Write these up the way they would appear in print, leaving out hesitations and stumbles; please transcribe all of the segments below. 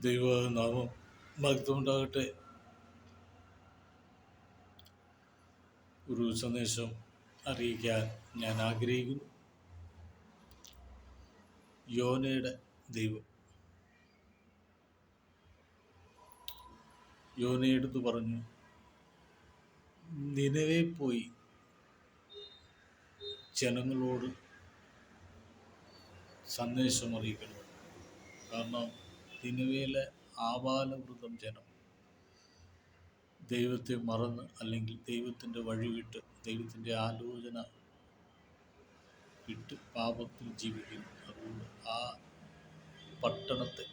ദൈവനാമം മഹത്വമുണ്ടാകട്ടെ. ഒരു സന്ദേശം അറിയിക്കാൻ ഞാൻ ആഗ്രഹിക്കുന്നു. യോനയുടെ ദൈവം. യോനയെടുത്ത് പറഞ്ഞു, നിനവേ പോയി ജനങ്ങളോട് സന്ദേശം അറിയിക്കണം. കാരണം നിനവയിലെ ആബാലവൃതം ജനം ദൈവത്തെ മറന്ന്, അല്ലെങ്കിൽ ദൈവത്തിൻ്റെ വഴി വിട്ട്, ദൈവത്തിൻ്റെ ആലോചന വിട്ട് പാപത്തിൽ ജീവിക്കുന്നു. അതുകൊണ്ട് ആ പട്ടണത്തെ,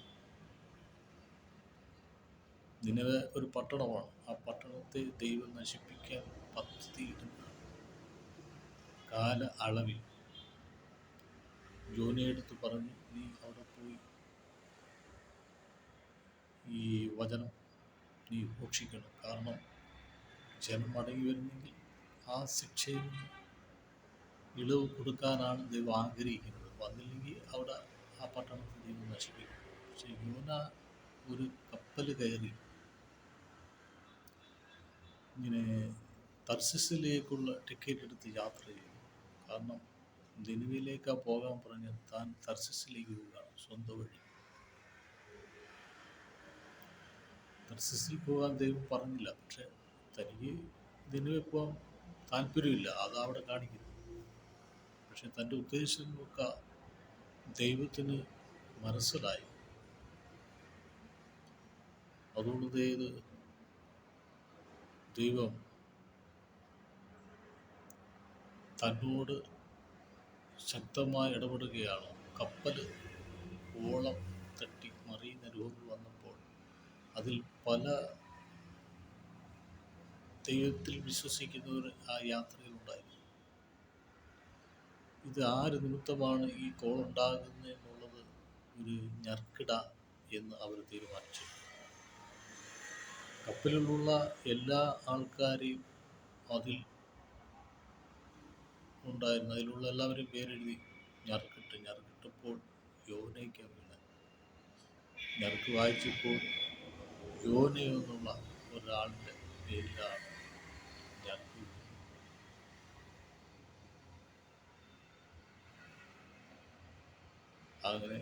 നിനവെ ഒരു പട്ടണമാണ്, ആ പട്ടണത്തെ ദൈവം നശിപ്പിക്കാൻ പദ്ധതിയിടുന്ന കാല അളവിൽ യോനയെടുത്ത് പറഞ്ഞു, നീ അവിടെ പോയി ഈ വചനം നീ ഘോഷിക്കണം. കാരണം ജനം മടങ്ങി വരുന്നെങ്കിൽ ആ ശിക്ഷയിൽ ഇളവ് കൊടുക്കാനാണ് ദൈവം ആഗ്രഹിക്കുന്നത്. വന്നില്ലെങ്കിൽ അവിടെ ആ പട്ടണത്തെ ദൈവം നശിപ്പിക്കും. പക്ഷെ യോന ഒരു കപ്പൽ കയറി ഇങ്ങനെ തർശിസിലേക്കുള്ള ടിക്കറ്റ് എടുത്ത് യാത്ര ചെയ്തു. കാരണം നിനവയിലേക്കാണ് പോകാൻ പറഞ്ഞ് താൻ തർശിസിലേക്ക് പോവുകയാണ്, സ്വന്തം വഴി. തർശിസിൽ പോകാൻ ദൈവം പറഞ്ഞില്ല, പക്ഷെ തനിക്ക് നിനവയിൽ പോകാൻ താല്പര്യമില്ല, അതവിടെ കാണിക്കുന്നു. പക്ഷെ തൻ്റെ ഉദ്ദേശങ്ങളൊക്കെ ദൈവത്തിന് മനസ്സിലായി. അതുകൊണ്ട് ദൈവം തന്നോട് ശക്തമായി ഇടപെടുകയാണ്. കപ്പൽ ഓളം തട്ടി മറിയുന്ന രൂപം വന്നപ്പോൾ അതിൽ പല ദൈവത്തിൽ വിശ്വസിക്കുന്നവർ ആ യാത്രയിലുണ്ടായിരുന്നു. ഇത് ആര് നിമിത്തമാണ് ഈ കോളുണ്ടാകുന്നത് എന്നുള്ളത് ഒരു ഞർക്കിട എന്ന് അവർ തീരുമാനിച്ചു. കപ്പലിലുള്ള എല്ലാ ആൾക്കാരെയും അതിൽ ഉണ്ടായിരുന്നു, അതിലുള്ള എല്ലാവരും പേരെഴുതി ഞറുക്കിട്ടപ്പോൾ യോനയ്ക്ക് വീണ്. ഞറുക്ക് വായിച്ചപ്പോൾ യോനയെന്നുള്ള ഒരാളുടെ പേരിലാണ് ഞറുക്ക്. അങ്ങനെ